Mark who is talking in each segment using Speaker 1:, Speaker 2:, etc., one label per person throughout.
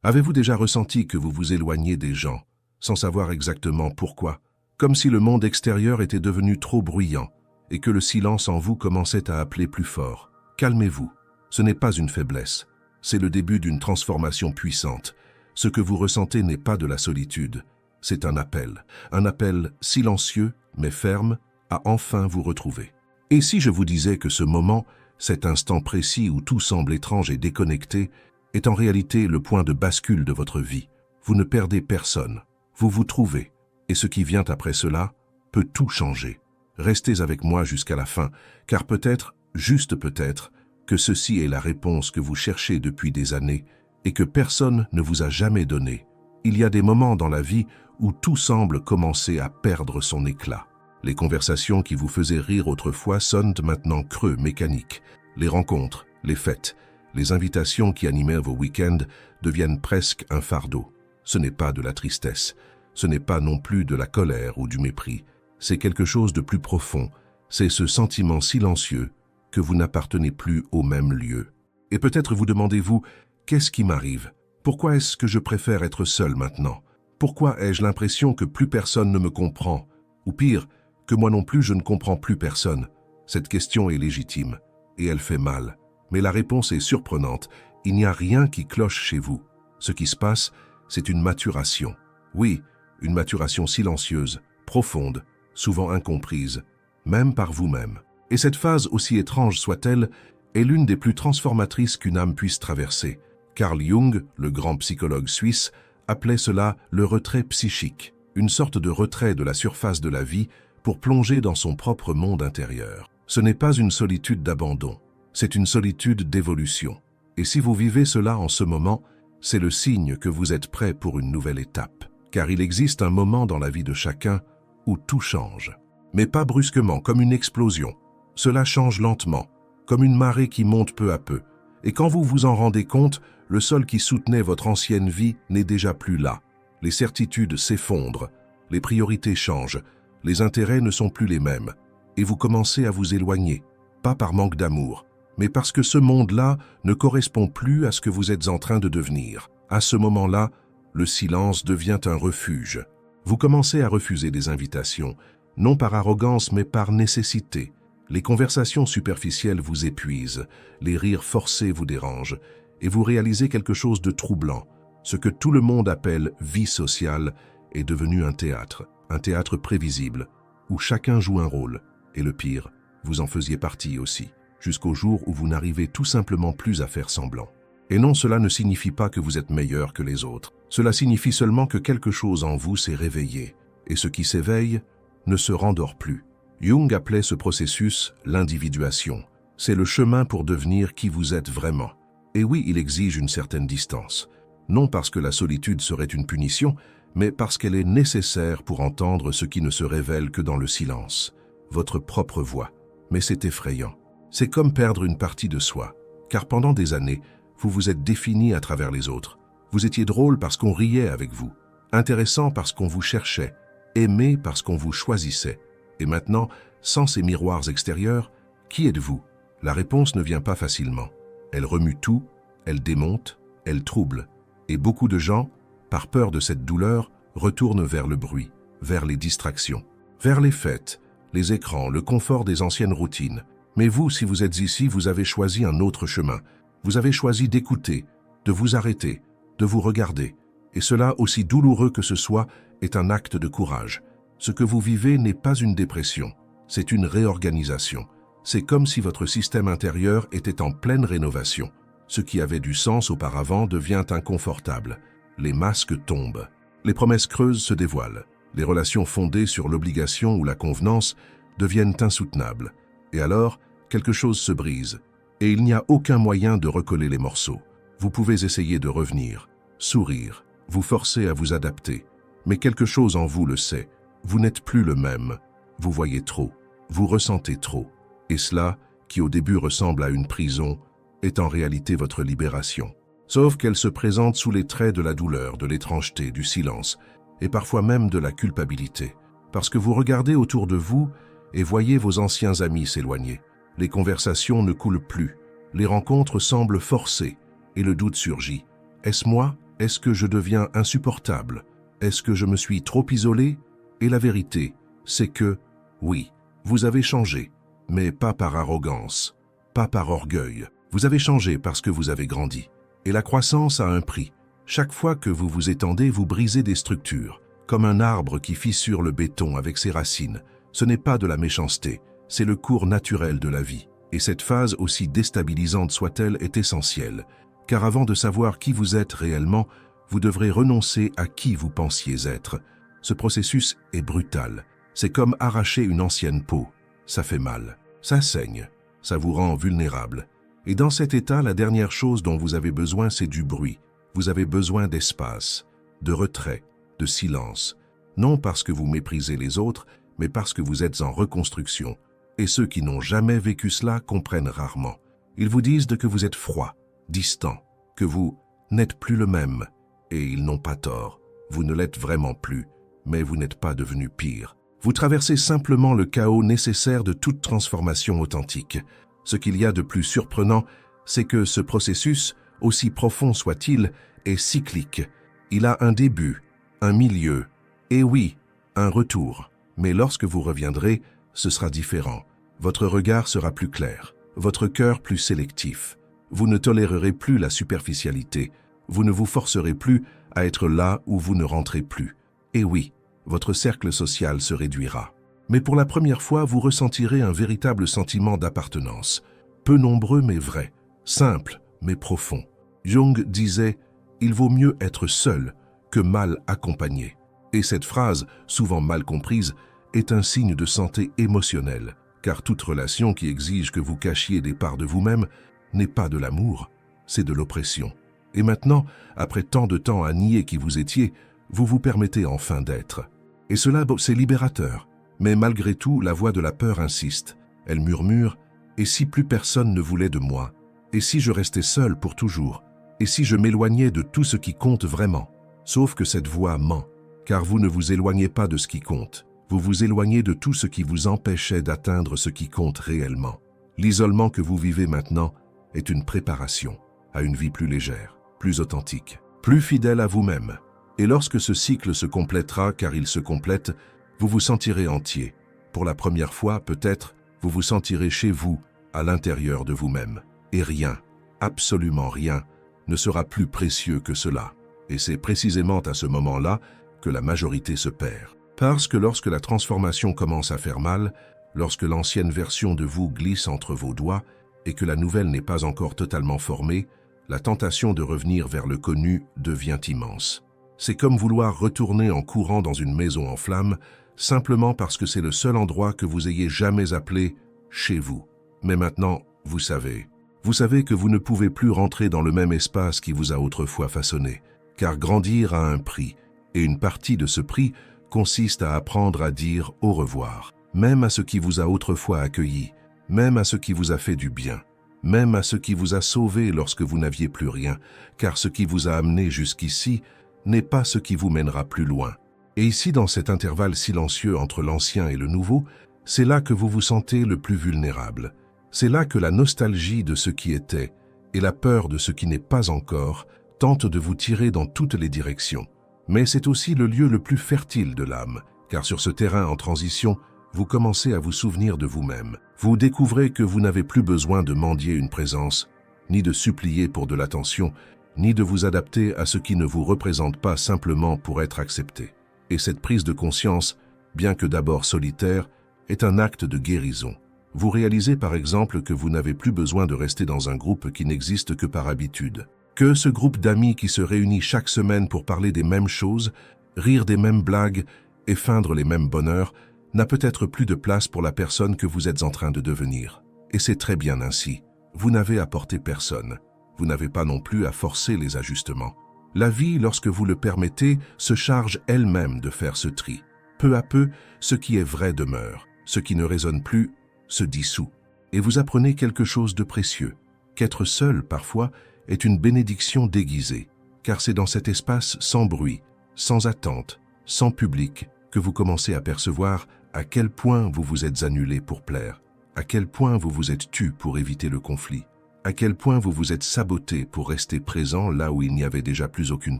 Speaker 1: Avez-vous déjà ressenti que vous vous éloignez des gens, sans savoir exactement pourquoi, comme si le monde extérieur était devenu trop bruyant et que le silence en vous commençait à appeler plus fort? Calmez-vous, ce n'est pas une faiblesse, c'est le début d'une transformation puissante. Ce que vous ressentez n'est pas de la solitude, c'est un appel silencieux mais ferme à enfin vous retrouver. Et si je vous disais que ce moment, cet instant précis où tout semble étrange et déconnecté, est en réalité le point de bascule de votre vie? Vous ne perdez personne, vous vous trouvez, et ce qui vient après cela peut tout changer. Restez avec moi jusqu'à la fin, car peut-être, juste peut-être, que ceci est la réponse que vous cherchez depuis des années et que personne ne vous a jamais donnée. Il y a des moments dans la vie où tout semble commencer à perdre son éclat. Les conversations qui vous faisaient rire autrefois sonnent maintenant creux, mécaniques. Les rencontres, les fêtes, les invitations qui animaient vos week-ends deviennent presque un fardeau. Ce n'est pas de la tristesse, ce n'est pas non plus de la colère ou du mépris. C'est quelque chose de plus profond, c'est ce sentiment silencieux que vous n'appartenez plus au même lieu. Et peut-être vous demandez-vous, qu'est-ce qui m'arrive? Pourquoi est-ce que je préfère être seul maintenant? Pourquoi ai-je l'impression que plus personne ne me comprend? Ou pire, que moi non plus je ne comprends plus personne? Cette question est légitime, et elle fait mal. Mais la réponse est surprenante, il n'y a rien qui cloche chez vous. Ce qui se passe, c'est une maturation. Oui, une maturation silencieuse, profonde, souvent incomprise, même par vous-même. Et cette phase, aussi étrange soit-elle, est l'une des plus transformatrices qu'une âme puisse traverser. Carl Jung, le grand psychologue suisse, appelait cela le retrait psychique, une sorte de retrait de la surface de la vie pour plonger dans son propre monde intérieur. Ce n'est pas une solitude d'abandon, c'est une solitude d'évolution. Et si vous vivez cela en ce moment, c'est le signe que vous êtes prêt pour une nouvelle étape. Car il existe un moment dans la vie de chacun où tout change. Mais pas brusquement, comme une explosion. Cela change lentement, comme une marée qui monte peu à peu. Et quand vous vous en rendez compte, le sol qui soutenait votre ancienne vie n'est déjà plus là. Les certitudes s'effondrent, les priorités changent, les intérêts ne sont plus les mêmes. Et vous commencez à vous éloigner, pas par manque d'amour, mais parce que ce monde-là ne correspond plus à ce que vous êtes en train de devenir. À ce moment-là, le silence devient un refuge. Vous commencez à refuser des invitations, non par arrogance mais par nécessité. Les conversations superficielles vous épuisent, les rires forcés vous dérangent, et vous réalisez quelque chose de troublant. Ce que tout le monde appelle vie sociale est devenu un théâtre prévisible, où chacun joue un rôle. Et le pire, vous en faisiez partie aussi, jusqu'au jour où vous n'arrivez tout simplement plus à faire semblant. Et non, cela ne signifie pas que vous êtes meilleur que les autres. Cela signifie seulement que quelque chose en vous s'est réveillé, et ce qui s'éveille ne se rendort plus. Jung appelait ce processus l'individuation. C'est le chemin pour devenir qui vous êtes vraiment. Et oui, il exige une certaine distance. Non parce que la solitude serait une punition, mais parce qu'elle est nécessaire pour entendre ce qui ne se révèle que dans le silence, votre propre voix. Mais c'est effrayant. C'est comme perdre une partie de soi, car pendant des années, vous vous êtes défini à travers les autres. Vous étiez drôle parce qu'on riait avec vous, intéressant parce qu'on vous cherchait, aimé parce qu'on vous choisissait. Et maintenant, sans ces miroirs extérieurs, qui êtes-vous? La réponse ne vient pas facilement. Elle remue tout, elle démonte, elle trouble. Et beaucoup de gens, par peur de cette douleur, retournent vers le bruit, vers les distractions, vers les fêtes, les écrans, le confort des anciennes routines. Mais vous, si vous êtes ici, vous avez choisi un autre chemin. Vous avez choisi d'écouter, de vous arrêter, de vous regarder. Et cela, aussi douloureux que ce soit, est un acte de courage. Ce que vous vivez n'est pas une dépression, c'est une réorganisation. C'est comme si votre système intérieur était en pleine rénovation. Ce qui avait du sens auparavant devient inconfortable. Les masques tombent. Les promesses creuses se dévoilent. Les relations fondées sur l'obligation ou la convenance deviennent insoutenables. Et alors, quelque chose se brise. Et il n'y a aucun moyen de recoller les morceaux. Vous pouvez essayer de revenir, sourire, vous forcer à vous adapter. Mais quelque chose en vous le sait. Vous n'êtes plus le même. Vous voyez trop. Vous ressentez trop. Et cela, qui au début ressemble à une prison, est en réalité votre libération. Sauf qu'elle se présente sous les traits de la douleur, de l'étrangeté, du silence, et parfois même de la culpabilité. Parce que vous regardez autour de vous et voyez vos anciens amis s'éloigner. Les conversations ne coulent plus. Les rencontres semblent forcées, et le doute surgit. Est-ce moi? Est-ce que je deviens insupportable? Est-ce que je me suis trop isolé? Et la vérité, c'est que, oui, vous avez changé, mais pas par arrogance, pas par orgueil. Vous avez changé parce que vous avez grandi. Et la croissance a un prix. Chaque fois que vous vous étendez, vous brisez des structures, comme un arbre qui fissure le béton avec ses racines. Ce n'est pas de la méchanceté, c'est le cours naturel de la vie. Et cette phase, aussi déstabilisante soit-elle, est essentielle, car avant de savoir qui vous êtes réellement, vous devrez renoncer à qui vous pensiez être. Ce processus est brutal. C'est comme arracher une ancienne peau. Ça fait mal, ça saigne, ça vous rend vulnérable. Et dans cet état, la dernière chose dont vous avez besoin, c'est du bruit. Vous avez besoin d'espace, de retrait, de silence. Non parce que vous méprisez les autres, mais parce que vous êtes en reconstruction. Et ceux qui n'ont jamais vécu cela comprennent rarement. Ils vous disent que vous êtes froid, distant, que vous n'êtes plus le même. Et ils n'ont pas tort. Vous ne l'êtes vraiment plus, mais vous n'êtes pas devenu pire. Vous traversez simplement le chaos nécessaire de toute transformation authentique. Ce qu'il y a de plus surprenant, c'est que ce processus, aussi profond soit-il, est cyclique. Il a un début, un milieu, et oui, un retour. Mais lorsque vous reviendrez, ce sera différent. Votre regard sera plus clair, votre cœur plus sélectif. Vous ne tolérerez plus la superficialité. Vous ne vous forcerez plus à être là où vous ne rentrez plus. Et oui, votre cercle social se réduira. Mais pour la première fois, vous ressentirez un véritable sentiment d'appartenance. Peu nombreux mais vrai, simple mais profond. Jung disait « Il vaut mieux être seul que mal accompagné ». Et cette phrase, souvent mal comprise, est un signe de santé émotionnelle, car toute relation qui exige que vous cachiez des parts de vous-même n'est pas de l'amour, c'est de l'oppression. Et maintenant, après tant de temps à nier qui vous étiez, vous vous permettez enfin d'être. Et cela, c'est libérateur. Mais malgré tout, la voix de la peur insiste. Elle murmure « Et si plus personne ne voulait de moi? Et si je restais seul pour toujours? Et si je m'éloignais de tout ce qui compte vraiment ?» Sauf que cette voix ment, car vous ne vous éloignez pas de ce qui compte. Vous vous éloignez de tout ce qui vous empêchait d'atteindre ce qui compte réellement. L'isolement que vous vivez maintenant est une préparation à une vie plus légère, plus authentique, plus fidèle à vous-même. Et lorsque ce cycle se complétera, car il se complète, vous vous sentirez entier. Pour la première fois, peut-être, vous vous sentirez chez vous, à l'intérieur de vous-même. Et rien, absolument rien, ne sera plus précieux que cela. Et c'est précisément à ce moment-là que la majorité se perd. Parce que lorsque la transformation commence à faire mal, lorsque l'ancienne version de vous glisse entre vos doigts et que la nouvelle n'est pas encore totalement formée, la tentation de revenir vers le connu devient immense. C'est comme vouloir retourner en courant dans une maison en flammes, simplement parce que c'est le seul endroit que vous ayez jamais appelé chez vous. Mais maintenant, vous savez. Vous savez que vous ne pouvez plus rentrer dans le même espace qui vous a autrefois façonné, car grandir a un prix, et une partie de ce prix consiste à apprendre à dire au revoir, même à ce qui vous a autrefois accueilli, même à ce qui vous a fait du bien, même à ce qui vous a sauvé lorsque vous n'aviez plus rien, car ce qui vous a amené jusqu'ici n'est pas ce qui vous mènera plus loin. Et ici, dans cet intervalle silencieux entre l'ancien et le nouveau, c'est là que vous vous sentez le plus vulnérable. C'est là que la nostalgie de ce qui était et la peur de ce qui n'est pas encore tentent de vous tirer dans toutes les directions. Mais c'est aussi le lieu le plus fertile de l'âme, car sur ce terrain en transition, vous commencez à vous souvenir de vous-même. Vous découvrez que vous n'avez plus besoin de mendier une présence, ni de supplier pour de l'attention, ni de vous adapter à ce qui ne vous représente pas simplement pour être accepté. Et cette prise de conscience, bien que d'abord solitaire, est un acte de guérison. Vous réalisez par exemple que vous n'avez plus besoin de rester dans un groupe qui n'existe que par habitude. Que ce groupe d'amis qui se réunit chaque semaine pour parler des mêmes choses, rire des mêmes blagues et feindre les mêmes bonheurs, n'a peut-être plus de place pour la personne que vous êtes en train de devenir. Et c'est très bien ainsi. Vous n'avez apporté personne. Vous n'avez pas non plus à forcer les ajustements. La vie, lorsque vous le permettez, se charge elle-même de faire ce tri. Peu à peu, ce qui est vrai demeure. Ce qui ne résonne plus se dissout. Et vous apprenez quelque chose de précieux, qu'être seul, parfois, est une bénédiction déguisée, car c'est dans cet espace sans bruit, sans attente, sans public, que vous commencez à percevoir à quel point vous vous êtes annulé pour plaire, à quel point vous vous êtes tu pour éviter le conflit, à quel point vous vous êtes saboté pour rester présent là où il n'y avait déjà plus aucune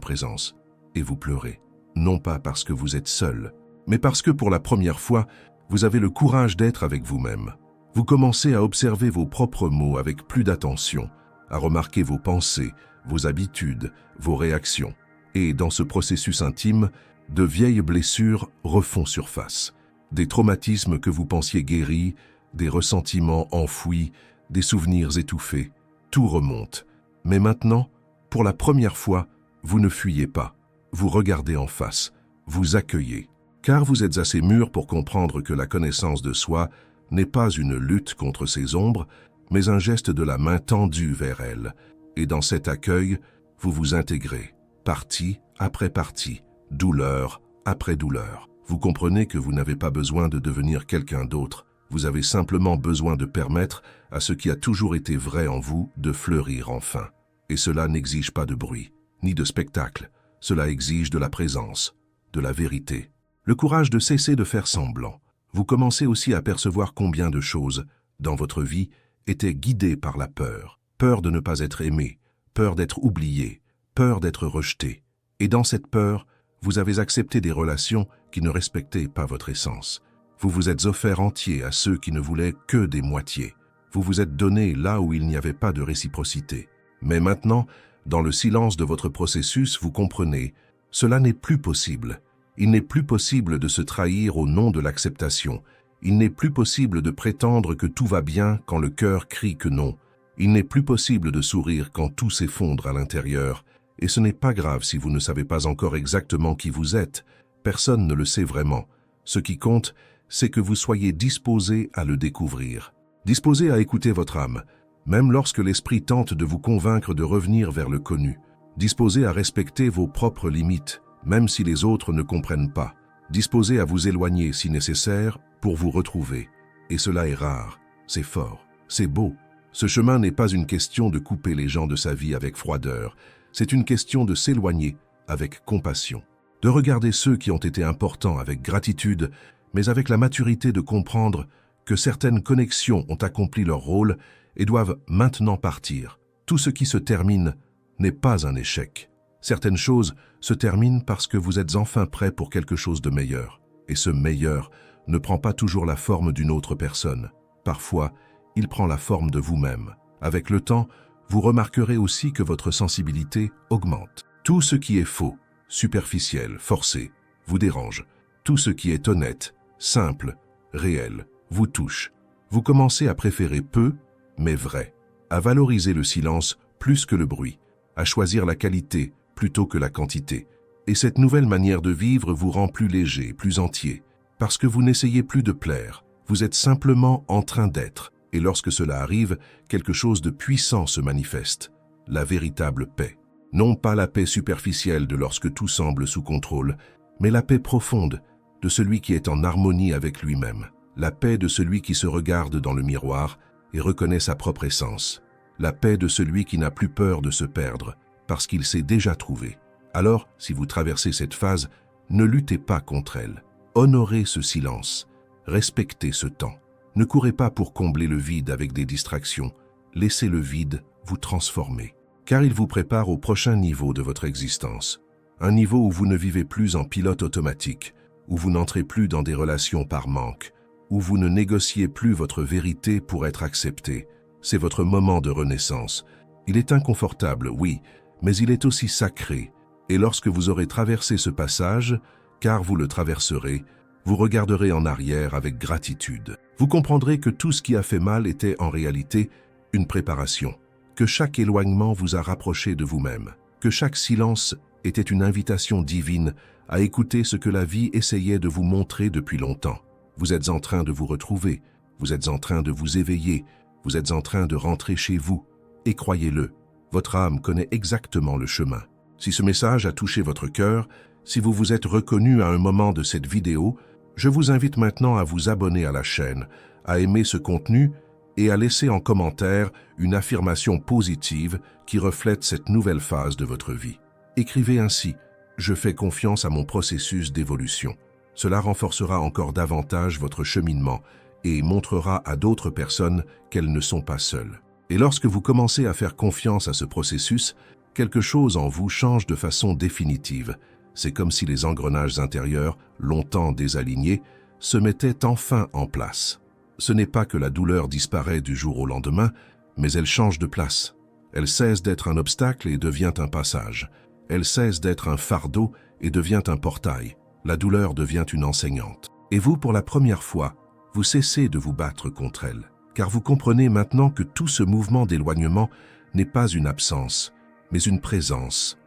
Speaker 1: présence. Et vous pleurez, non pas parce que vous êtes seul, mais parce que pour la première fois, vous avez le courage d'être avec vous-même. Vous commencez à observer vos propres mots avec plus d'attention, à remarquer vos pensées, vos habitudes, vos réactions. Et dans ce processus intime, de vieilles blessures refont surface. Des traumatismes que vous pensiez guéris, des ressentiments enfouis, des souvenirs étouffés, tout remonte. Mais maintenant, pour la première fois, vous ne fuyez pas. Vous regardez en face, vous accueillez. Car vous êtes assez mûr pour comprendre que la connaissance de soi n'est pas une lutte contre ses ombres, mais un geste de la main tendue vers elles. Et dans cet accueil, vous vous intégrez, partie après partie, douleur après douleur. Vous comprenez que vous n'avez pas besoin de devenir quelqu'un d'autre, vous avez simplement besoin de permettre à ce qui a toujours été vrai en vous de fleurir enfin. Et cela n'exige pas de bruit, ni de spectacle, cela exige de la présence, de la vérité. Le courage de cesser de faire semblant. Vous commencez aussi à percevoir combien de choses, dans votre vie, étaient guidées par la peur. Peur de ne pas être aimé, peur d'être oublié, peur d'être rejeté. Et dans cette peur, vous avez accepté des relations qui ne respectaient pas votre essence. Vous vous êtes offert entier à ceux qui ne voulaient que des moitiés. Vous vous êtes donné là où il n'y avait pas de réciprocité. Mais maintenant, dans le silence de votre processus, vous comprenez, cela n'est plus possible. Il n'est plus possible de se trahir au nom de l'acceptation. Il n'est plus possible de prétendre que tout va bien quand le cœur crie que non. Il n'est plus possible de sourire quand tout s'effondre à l'intérieur. Et ce n'est pas grave si vous ne savez pas encore exactement qui vous êtes. Personne ne le sait vraiment. Ce qui compte, c'est que vous soyez disposé à le découvrir. Disposé à écouter votre âme, même lorsque l'esprit tente de vous convaincre de revenir vers le connu. Disposé à respecter vos propres limites, même si les autres ne comprennent pas. Disposé à vous éloigner si nécessaire pour vous retrouver. Et cela est rare, c'est fort, c'est beau. Ce chemin n'est pas une question de couper les gens de sa vie avec froideur, c'est une question de s'éloigner avec compassion, de regarder ceux qui ont été importants avec gratitude, mais avec la maturité de comprendre que certaines connexions ont accompli leur rôle et doivent maintenant partir. Tout ce qui se termine n'est pas un échec. Certaines choses se terminent parce que vous êtes enfin prêt pour quelque chose de meilleur. Et ce meilleur ne prend pas toujours la forme d'une autre personne. Parfois, il prend la forme de vous-même. Avec le temps, vous remarquerez aussi que votre sensibilité augmente. Tout ce qui est faux, superficiel, forcé, vous dérange. Tout ce qui est honnête, simple, réel, vous touche. Vous commencez à préférer peu, mais vrai. À valoriser le silence plus que le bruit. À choisir la qualité plutôt que la quantité. Et cette nouvelle manière de vivre vous rend plus léger, plus entier. Parce que vous n'essayez plus de plaire. Vous êtes simplement en train d'être. Et lorsque cela arrive, quelque chose de puissant se manifeste. La véritable paix. Non pas la paix superficielle de lorsque tout semble sous contrôle, mais la paix profonde de celui qui est en harmonie avec lui-même. La paix de celui qui se regarde dans le miroir et reconnaît sa propre essence. La paix de celui qui n'a plus peur de se perdre, parce qu'il s'est déjà trouvé. Alors, si vous traversez cette phase, ne luttez pas contre elle. Honorez ce silence. Respectez ce temps. Ne courez pas pour combler le vide avec des distractions. Laissez le vide vous transformer. Car il vous prépare au prochain niveau de votre existence. Un niveau où vous ne vivez plus en pilote automatique, où vous n'entrez plus dans des relations par manque, où vous ne négociez plus votre vérité pour être accepté. C'est votre moment de renaissance. Il est inconfortable, oui, mais il est aussi sacré. Et lorsque vous aurez traversé ce passage, car vous le traverserez, vous regarderez en arrière avec gratitude. Vous comprendrez que tout ce qui a fait mal était en réalité une préparation, que chaque éloignement vous a rapproché de vous-même, que chaque silence était une invitation divine à écouter ce que la vie essayait de vous montrer depuis longtemps. Vous êtes en train de vous retrouver, vous êtes en train de vous éveiller, vous êtes en train de rentrer chez vous. Et croyez-le, votre âme connaît exactement le chemin. Si ce message a touché votre cœur, si vous vous êtes reconnu à un moment de cette vidéo, je vous invite maintenant à vous abonner à la chaîne, à aimer ce contenu et à laisser en commentaire une affirmation positive qui reflète cette nouvelle phase de votre vie. Écrivez ainsi « Je fais confiance à mon processus d'évolution ». Cela renforcera encore davantage votre cheminement et montrera à d'autres personnes qu'elles ne sont pas seules. Et lorsque vous commencez à faire confiance à ce processus, quelque chose en vous change de façon définitive. C'est comme si les engrenages intérieurs, longtemps désalignés, se mettaient enfin en place. Ce n'est pas que la douleur disparaît du jour au lendemain, mais elle change de place. Elle cesse d'être un obstacle et devient un passage. Elle cesse d'être un fardeau et devient un portail. La douleur devient une enseignante. Et vous, pour la première fois, vous cessez de vous battre contre elle, car vous comprenez maintenant que tout ce mouvement d'éloignement n'est pas une absence, mais une présence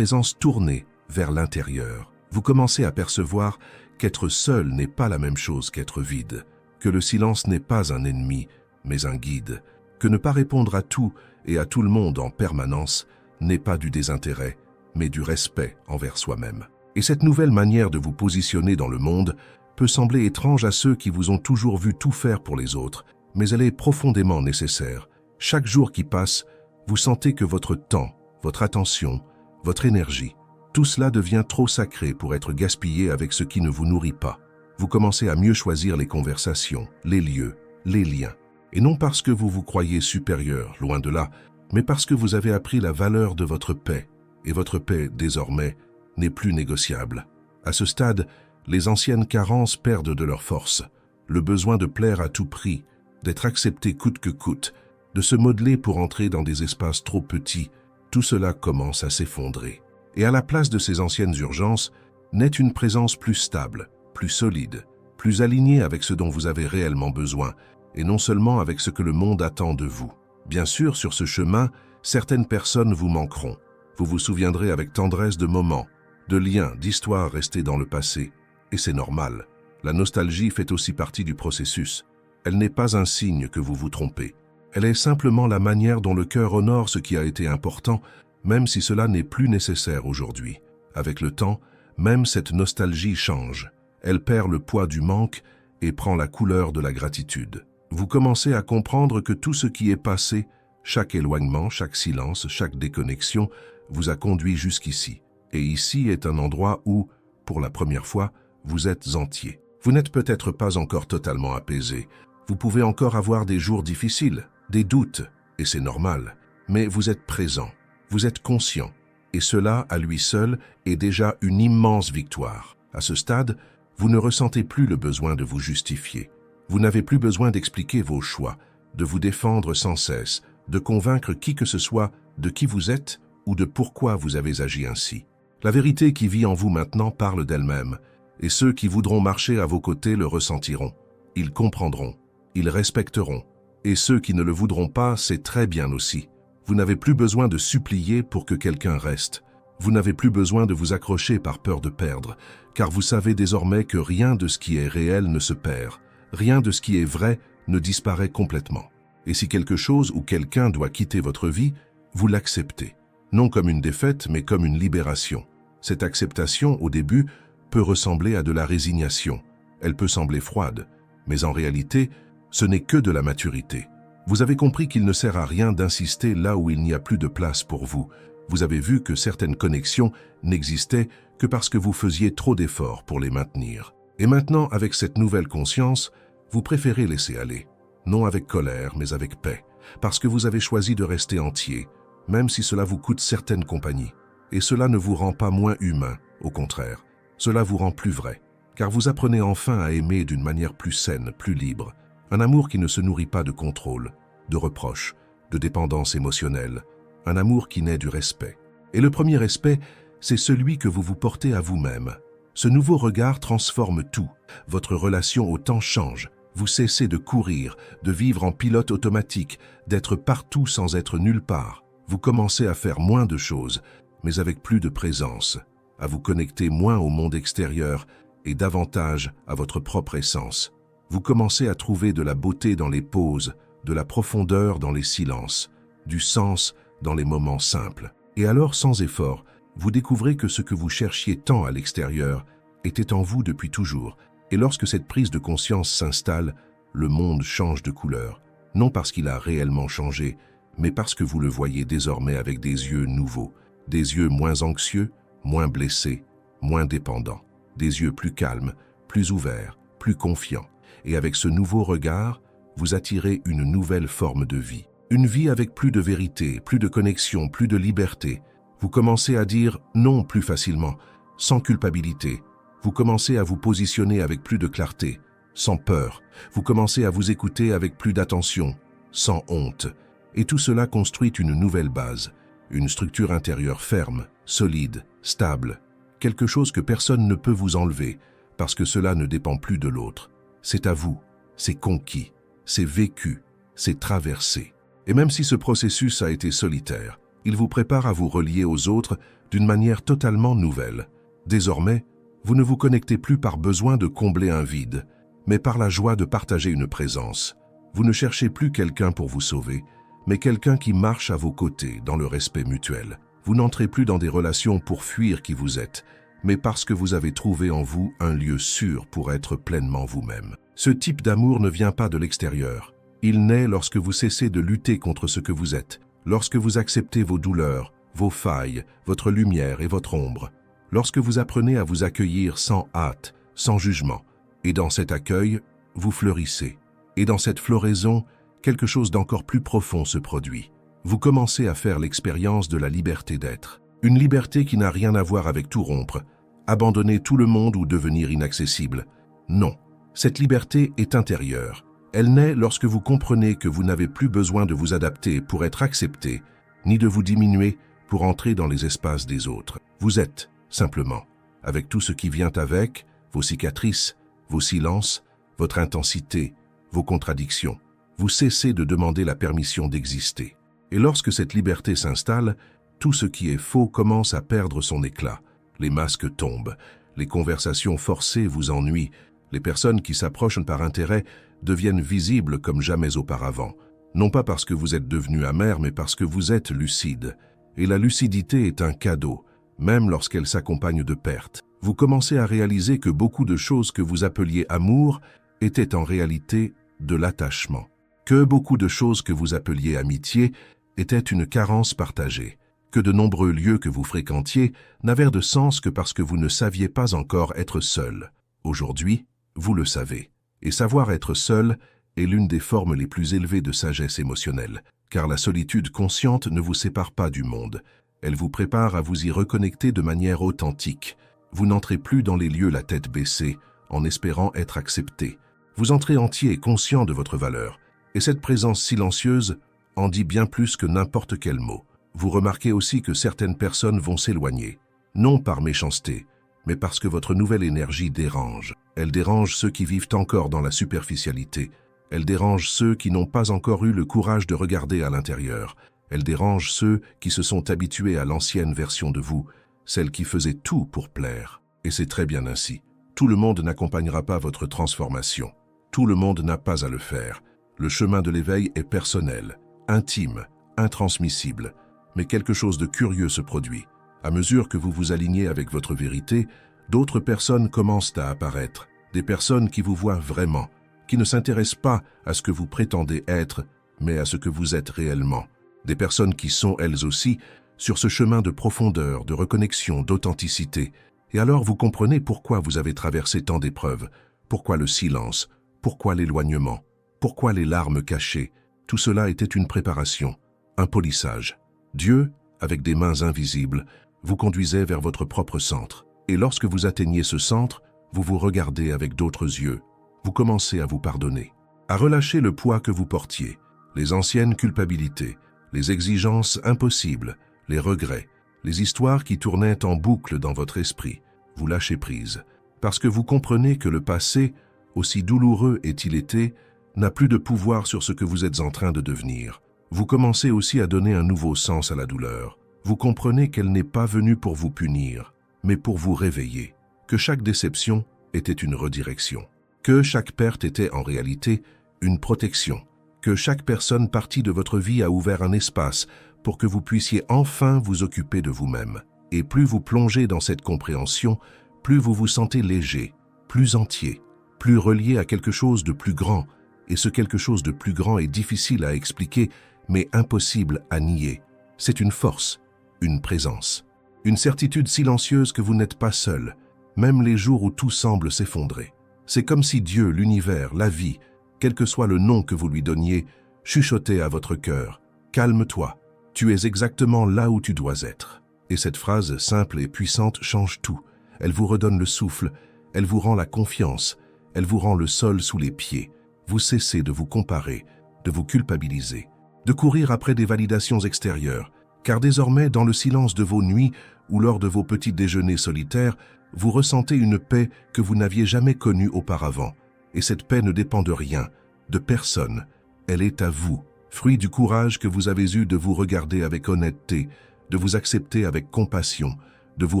Speaker 1: tournée vers l'intérieur. Vous commencez à percevoir qu'être seul n'est pas la même chose qu'être vide, que le silence n'est pas un ennemi, mais un guide, que ne pas répondre à tout et à tout le monde en permanence n'est pas du désintérêt, mais du respect envers soi-même. Et cette nouvelle manière de vous positionner dans le monde peut sembler étrange à ceux qui vous ont toujours vu tout faire pour les autres, mais elle est profondément nécessaire. Chaque jour qui passe, vous sentez que votre temps, votre attention, votre énergie, tout cela devient trop sacré pour être gaspillé avec ce qui ne vous nourrit pas. Vous commencez à mieux choisir les conversations, les lieux, les liens. Et non parce que vous vous croyez supérieur, loin de là, mais parce que vous avez appris la valeur de votre paix. Et votre paix, désormais, n'est plus négociable. À ce stade, les anciennes carences perdent de leur force. Le besoin de plaire à tout prix, d'être accepté coûte que coûte, de se modeler pour entrer dans des espaces trop petits, tout cela commence à s'effondrer. Et à la place de ces anciennes urgences, naît une présence plus stable, plus solide, plus alignée avec ce dont vous avez réellement besoin, et non seulement avec ce que le monde attend de vous. Bien sûr, sur ce chemin, certaines personnes vous manqueront. Vous vous souviendrez avec tendresse de moments, de liens, d'histoires restées dans le passé. Et c'est normal. La nostalgie fait aussi partie du processus. Elle n'est pas un signe que vous vous trompez. Elle est simplement la manière dont le cœur honore ce qui a été important, même si cela n'est plus nécessaire aujourd'hui. Avec le temps, même cette nostalgie change. Elle perd le poids du manque et prend la couleur de la gratitude. Vous commencez à comprendre que tout ce qui est passé, chaque éloignement, chaque silence, chaque déconnexion, vous a conduit jusqu'ici. Et ici est un endroit où, pour la première fois, vous êtes entier. Vous n'êtes peut-être pas encore totalement apaisé. Vous pouvez encore avoir des jours difficiles, des doutes, et c'est normal. Mais vous êtes présent, vous êtes conscient. Et cela, à lui seul, est déjà une immense victoire. À ce stade, vous ne ressentez plus le besoin de vous justifier. Vous n'avez plus besoin d'expliquer vos choix, de vous défendre sans cesse, de convaincre qui que ce soit de qui vous êtes ou de pourquoi vous avez agi ainsi. La vérité qui vit en vous maintenant parle d'elle-même, et ceux qui voudront marcher à vos côtés le ressentiront. Ils comprendront, ils respecteront, et ceux qui ne le voudront pas, c'est très bien aussi. Vous n'avez plus besoin de supplier pour que quelqu'un reste. Vous n'avez plus besoin de vous accrocher par peur de perdre, car vous savez désormais que rien de ce qui est réel ne se perd, rien de ce qui est vrai ne disparaît complètement. Et si quelque chose ou quelqu'un doit quitter votre vie, vous l'acceptez. Non comme une défaite, mais comme une libération. Cette acceptation, au début, peut ressembler à de la résignation. Elle peut sembler froide, mais en réalité, ce n'est que de la maturité. Vous avez compris qu'il ne sert à rien d'insister là où il n'y a plus de place pour vous. Vous avez vu que certaines connexions n'existaient que parce que vous faisiez trop d'efforts pour les maintenir. Et maintenant, avec cette nouvelle conscience, vous préférez laisser aller. Non avec colère, mais avec paix. Parce que vous avez choisi de rester entier, même si cela vous coûte certaines compagnies. Et cela ne vous rend pas moins humain, au contraire. Cela vous rend plus vrai. Car vous apprenez enfin à aimer d'une manière plus saine, plus libre. Un amour qui ne se nourrit pas de contrôle, de reproches, de dépendance émotionnelle. Un amour qui naît du respect. Et le premier respect, c'est celui que vous vous portez à vous-même. Ce nouveau regard transforme tout. Votre relation au temps change. Vous cessez de courir, de vivre en pilote automatique, d'être partout sans être nulle part. Vous commencez à faire moins de choses, mais avec plus de présence, à vous connecter moins au monde extérieur et davantage à votre propre essence. Vous commencez à trouver de la beauté dans les pauses, de la profondeur dans les silences, du sens dans les moments simples. Et alors, sans effort, vous découvrez que ce que vous cherchiez tant à l'extérieur était en vous depuis toujours. Et lorsque cette prise de conscience s'installe, le monde change de couleur. Non parce qu'il a réellement changé, mais parce que vous le voyez désormais avec des yeux nouveaux, des yeux moins anxieux, moins blessés, moins dépendants, des yeux plus calmes, plus ouverts, plus confiants. Et avec ce nouveau regard, vous attirez une nouvelle forme de vie. Une vie avec plus de vérité, plus de connexion, plus de liberté. Vous commencez à dire non plus facilement, sans culpabilité. Vous commencez à vous positionner avec plus de clarté, sans peur. Vous commencez à vous écouter avec plus d'attention, sans honte. Et tout cela construit une nouvelle base, une structure intérieure ferme, solide, stable, quelque chose que personne ne peut vous enlever, parce que cela ne dépend plus de l'autre. C'est à vous, c'est conquis, c'est vécu, c'est traversé. Et même si ce processus a été solitaire, il vous prépare à vous relier aux autres d'une manière totalement nouvelle. Désormais, vous ne vous connectez plus par besoin de combler un vide, mais par la joie de partager une présence. Vous ne cherchez plus quelqu'un pour vous sauver, mais quelqu'un qui marche à vos côtés dans le respect mutuel. Vous n'entrez plus dans des relations pour fuir qui vous êtes, mais parce que vous avez trouvé en vous un lieu sûr pour être pleinement vous-même. Ce type d'amour ne vient pas de l'extérieur. Il naît lorsque vous cessez de lutter contre ce que vous êtes, lorsque vous acceptez vos douleurs, vos failles, votre lumière et votre ombre, lorsque vous apprenez à vous accueillir sans hâte, sans jugement. Et dans cet accueil, vous fleurissez. Et dans cette floraison, quelque chose d'encore plus profond se produit. Vous commencez à faire l'expérience de la liberté d'être. Une liberté qui n'a rien à voir avec tout rompre, abandonner tout le monde ou devenir inaccessible. Non, cette liberté est intérieure. Elle naît lorsque vous comprenez que vous n'avez plus besoin de vous adapter pour être accepté, ni de vous diminuer pour entrer dans les espaces des autres. Vous êtes, simplement, avec tout ce qui vient avec, vos cicatrices, vos silences, votre intensité, vos contradictions. Vous cessez de demander la permission d'exister. Et lorsque cette liberté s'installe, tout ce qui est faux commence à perdre son éclat. Les masques tombent, les conversations forcées vous ennuient, les personnes qui s'approchent par intérêt deviennent visibles comme jamais auparavant. Non pas parce que vous êtes devenu amer, mais parce que vous êtes lucide. Et la lucidité est un cadeau, même lorsqu'elle s'accompagne de pertes. Vous commencez à réaliser que beaucoup de choses que vous appeliez amour étaient en réalité de l'attachement. Que beaucoup de choses que vous appeliez amitié étaient une carence partagée. Que de nombreux lieux que vous fréquentiez n'avaient de sens que parce que vous ne saviez pas encore être seul. Aujourd'hui, vous le savez. Et savoir être seul est l'une des formes les plus élevées de sagesse émotionnelle, car la solitude consciente ne vous sépare pas du monde. Elle vous prépare à vous y reconnecter de manière authentique. Vous n'entrez plus dans les lieux la tête baissée, en espérant être accepté. Vous entrez entier et conscient de votre valeur. Et cette présence silencieuse en dit bien plus que n'importe quel mot. Vous remarquez aussi que certaines personnes vont s'éloigner, non par méchanceté, mais parce que votre nouvelle énergie dérange. Elle dérange ceux qui vivent encore dans la superficialité. Elle dérange ceux qui n'ont pas encore eu le courage de regarder à l'intérieur. Elle dérange ceux qui se sont habitués à l'ancienne version de vous, celle qui faisait tout pour plaire. Et c'est très bien ainsi. Tout le monde n'accompagnera pas votre transformation. Tout le monde n'a pas à le faire. Le chemin de l'éveil est personnel, intime, intransmissible. Mais quelque chose de curieux se produit. À mesure que vous vous alignez avec votre vérité, d'autres personnes commencent à apparaître. Des personnes qui vous voient vraiment, qui ne s'intéressent pas à ce que vous prétendez être, mais à ce que vous êtes réellement. Des personnes qui sont, elles aussi, sur ce chemin de profondeur, de reconnexion, d'authenticité. Et alors vous comprenez pourquoi vous avez traversé tant d'épreuves, pourquoi le silence, pourquoi l'éloignement, pourquoi les larmes cachées. Tout cela était une préparation, un polissage. Dieu, avec des mains invisibles, vous conduisait vers votre propre centre. Et lorsque vous atteignez ce centre, vous vous regardez avec d'autres yeux. Vous commencez à vous pardonner, à relâcher le poids que vous portiez, les anciennes culpabilités, les exigences impossibles, les regrets, les histoires qui tournaient en boucle dans votre esprit. Vous lâchez prise, parce que vous comprenez que le passé, aussi douloureux ait-il été, n'a plus de pouvoir sur ce que vous êtes en train de devenir. Vous commencez aussi à donner un nouveau sens à la douleur. Vous comprenez qu'elle n'est pas venue pour vous punir, mais pour vous réveiller. Que chaque déception était une redirection. Que chaque perte était en réalité une protection. Que chaque personne partie de votre vie a ouvert un espace pour que vous puissiez enfin vous occuper de vous-même. Et plus vous plongez dans cette compréhension, plus vous vous sentez léger, plus entier, plus relié à quelque chose de plus grand. Et ce quelque chose de plus grand est difficile à expliquer, mais impossible à nier. C'est une force, une présence, une certitude silencieuse que vous n'êtes pas seul, même les jours où tout semble s'effondrer. C'est comme si Dieu, l'univers, la vie, quel que soit le nom que vous lui donniez, chuchotait à votre cœur. Calme-toi, tu es exactement là où tu dois être. Et cette phrase simple et puissante change tout. Elle vous redonne le souffle, elle vous rend la confiance, elle vous rend le sol sous les pieds. Vous cessez de vous comparer, de vous culpabiliser, de courir après des validations extérieures, car désormais, dans le silence de vos nuits ou lors de vos petits déjeuners solitaires, vous ressentez une paix que vous n'aviez jamais connue auparavant. Et cette paix ne dépend de rien, de personne. Elle est à vous, fruit du courage que vous avez eu de vous regarder avec honnêteté, de vous accepter avec compassion, de vous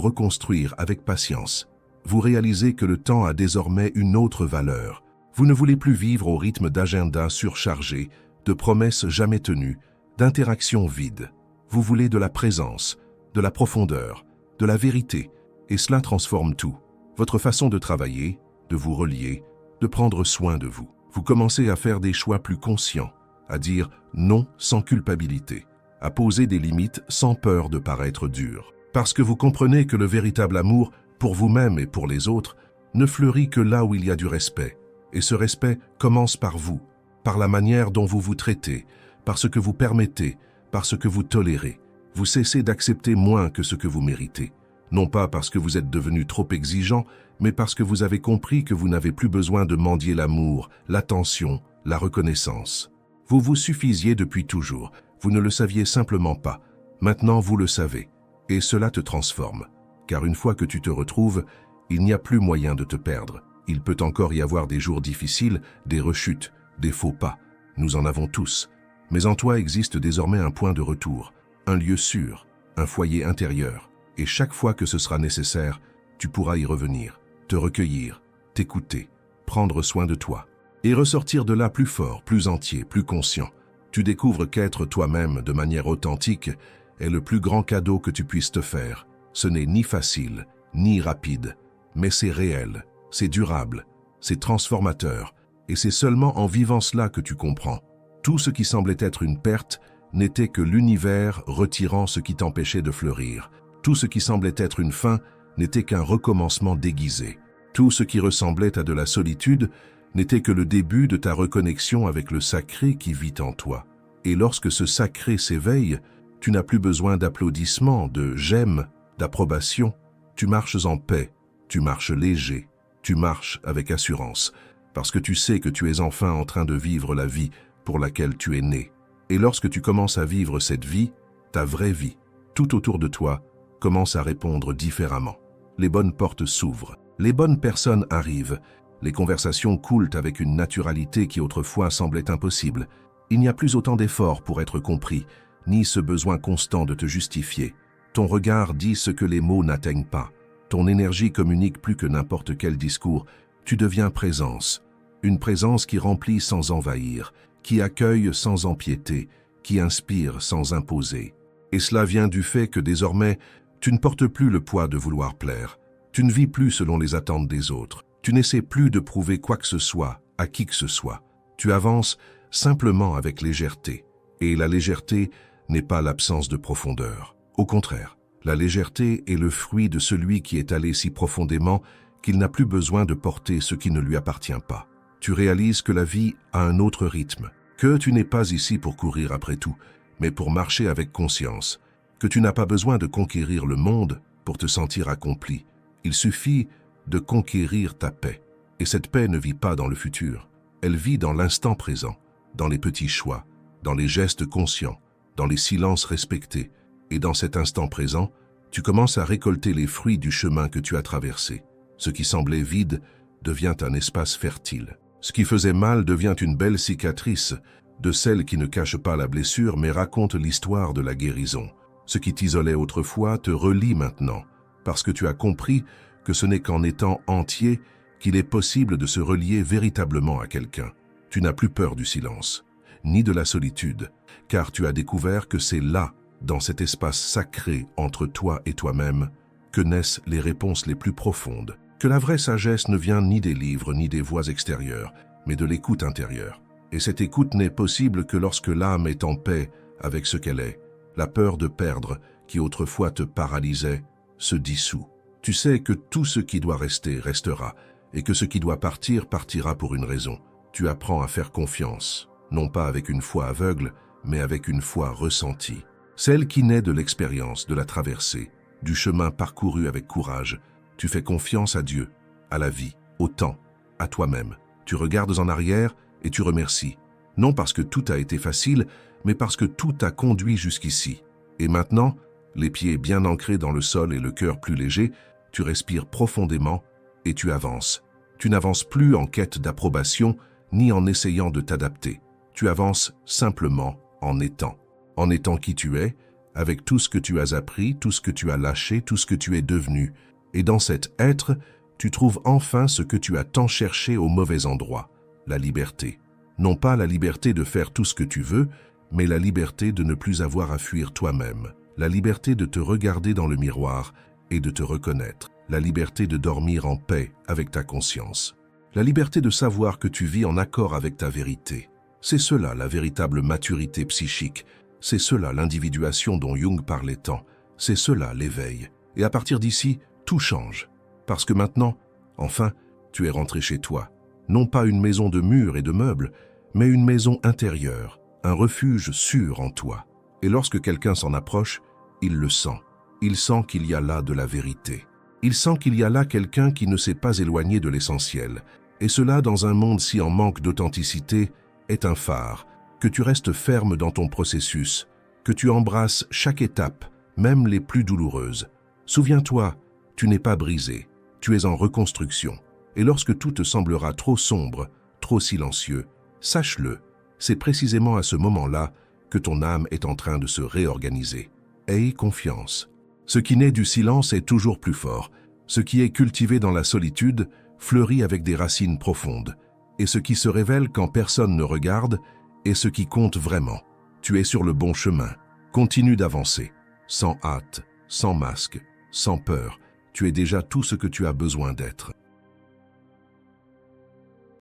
Speaker 1: reconstruire avec patience. Vous réalisez que le temps a désormais une autre valeur. Vous ne voulez plus vivre au rythme d'agendas surchargés, de promesses jamais tenues, d'interactions vides. Vous voulez de la présence, de la profondeur, de la vérité, et cela transforme tout. Votre façon de travailler, de vous relier, de prendre soin de vous. Vous commencez à faire des choix plus conscients, à dire non sans culpabilité, à poser des limites sans peur de paraître dur. Parce que vous comprenez que le véritable amour, pour vous-même et pour les autres, ne fleurit que là où il y a du respect. Et ce respect commence par vous, par la manière dont vous vous traitez, par ce que vous permettez, par ce que vous tolérez. Vous cessez d'accepter moins que ce que vous méritez. Non pas parce que vous êtes devenu trop exigeant, mais parce que vous avez compris que vous n'avez plus besoin de mendier l'amour, l'attention, la reconnaissance. Vous vous suffisiez depuis toujours, vous ne le saviez simplement pas. Maintenant vous le savez, et cela te transforme. Car une fois que tu te retrouves, il n'y a plus moyen de te perdre. Il peut encore y avoir des jours difficiles, des rechutes, des faux pas. Nous en avons tous. Mais en toi existe désormais un point de retour, un lieu sûr, un foyer intérieur. Et chaque fois que ce sera nécessaire, tu pourras y revenir, te recueillir, t'écouter, prendre soin de toi. Et ressortir de là plus fort, plus entier, plus conscient. Tu découvres qu'être toi-même de manière authentique est le plus grand cadeau que tu puisses te faire. Ce n'est ni facile, ni rapide, mais c'est réel, c'est durable, c'est transformateur, et c'est seulement en vivant cela que tu comprends. Tout ce qui semblait être une perte n'était que l'univers retirant ce qui t'empêchait de fleurir. Tout ce qui semblait être une fin n'était qu'un recommencement déguisé. Tout ce qui ressemblait à de la solitude n'était que le début de ta reconnexion avec le sacré qui vit en toi. Et lorsque ce sacré s'éveille, tu n'as plus besoin d'applaudissements, de j'aime, d'approbation. Tu marches en paix, tu marches léger, tu marches avec assurance, parce que tu sais que tu es enfin en train de vivre la vie pour laquelle tu es né. Et lorsque tu commences à vivre cette vie, ta vraie vie, tout autour de toi, commence à répondre différemment. Les bonnes portes s'ouvrent, les bonnes personnes arrivent, les conversations coulent avec une naturalité qui autrefois semblait impossible. Il n'y a plus autant d'efforts pour être compris, ni ce besoin constant de te justifier. Ton regard dit ce que les mots n'atteignent pas. Ton énergie communique plus que n'importe quel discours. Tu deviens présence. Une présence qui remplit sans envahir, qui accueille sans empiéter, qui inspire sans imposer. Et cela vient du fait que désormais, tu ne portes plus le poids de vouloir plaire. Tu ne vis plus selon les attentes des autres. Tu n'essaies plus de prouver quoi que ce soit, à qui que ce soit. Tu avances simplement avec légèreté. Et la légèreté n'est pas l'absence de profondeur. Au contraire, la légèreté est le fruit de celui qui est allé si profondément qu'il n'a plus besoin de porter ce qui ne lui appartient pas. Tu réalises que la vie a un autre rythme, que tu n'es pas ici pour courir après tout, mais pour marcher avec conscience, que tu n'as pas besoin de conquérir le monde pour te sentir accompli. Il suffit de conquérir ta paix. Et cette paix ne vit pas dans le futur. Elle vit dans l'instant présent, dans les petits choix, dans les gestes conscients, dans les silences respectés. Et dans cet instant présent, tu commences à récolter les fruits du chemin que tu as traversé. Ce qui semblait vide devient un espace fertile. Ce qui faisait mal devient une belle cicatrice, de celle qui ne cache pas la blessure mais raconte l'histoire de la guérison. Ce qui t'isolait autrefois te relie maintenant, parce que tu as compris que ce n'est qu'en étant entier qu'il est possible de se relier véritablement à quelqu'un. Tu n'as plus peur du silence, ni de la solitude, car tu as découvert que c'est là, dans cet espace sacré entre toi et toi-même, que naissent les réponses les plus profondes, que la vraie sagesse ne vient ni des livres ni des voix extérieures, mais de l'écoute intérieure. Et cette écoute n'est possible que lorsque l'âme est en paix avec ce qu'elle est. La peur de perdre, qui autrefois te paralysait, se dissout. Tu sais que tout ce qui doit rester, restera, et que ce qui doit partir, partira pour une raison. Tu apprends à faire confiance, non pas avec une foi aveugle, mais avec une foi ressentie. Celle qui naît de l'expérience, de la traversée, du chemin parcouru avec courage. Tu fais confiance à Dieu, à la vie, au temps, à toi-même. Tu regardes en arrière et tu remercies. Non parce que tout a été facile, mais parce que tout t'a conduit jusqu'ici. Et maintenant, les pieds bien ancrés dans le sol et le cœur plus léger, tu respires profondément et tu avances. Tu n'avances plus en quête d'approbation, ni en essayant de t'adapter. Tu avances simplement en étant qui tu es, avec tout ce que tu as appris, tout ce que tu as lâché, tout ce que tu es devenu. Et dans cet être, tu trouves enfin ce que tu as tant cherché au mauvais endroit, la liberté. Non pas la liberté de faire tout ce que tu veux, mais la liberté de ne plus avoir à fuir toi-même, la liberté de te regarder dans le miroir et de te reconnaître, la liberté de dormir en paix avec ta conscience, la liberté de savoir que tu vis en accord avec ta vérité. C'est cela la véritable maturité psychique, c'est cela l'individuation dont Jung parlait tant, c'est cela l'éveil. Et à partir d'ici, tout change. Parce que maintenant, enfin, tu es rentré chez toi. Non pas une maison de murs et de meubles, mais une maison intérieure, un refuge sûr en toi. Et lorsque quelqu'un s'en approche, il le sent. Il sent qu'il y a là de la vérité. Il sent qu'il y a là quelqu'un qui ne s'est pas éloigné de l'essentiel. Et cela, dans un monde si en manque d'authenticité, est un phare, que tu restes ferme dans ton processus, que tu embrasses chaque étape, même les plus douloureuses. Souviens-toi, tu n'es pas brisé, tu es en reconstruction. Et lorsque tout te semblera trop sombre, trop silencieux, sache-le, c'est précisément à ce moment-là que ton âme est en train de se réorganiser. Aie confiance. Ce qui naît du silence est toujours plus fort. Ce qui est cultivé dans la solitude fleurit avec des racines profondes. Et ce qui se révèle quand personne ne regarde est ce qui compte vraiment. Tu es sur le bon chemin. Continue d'avancer, sans hâte, sans masque, sans peur. Tu es déjà tout ce que tu as besoin d'être.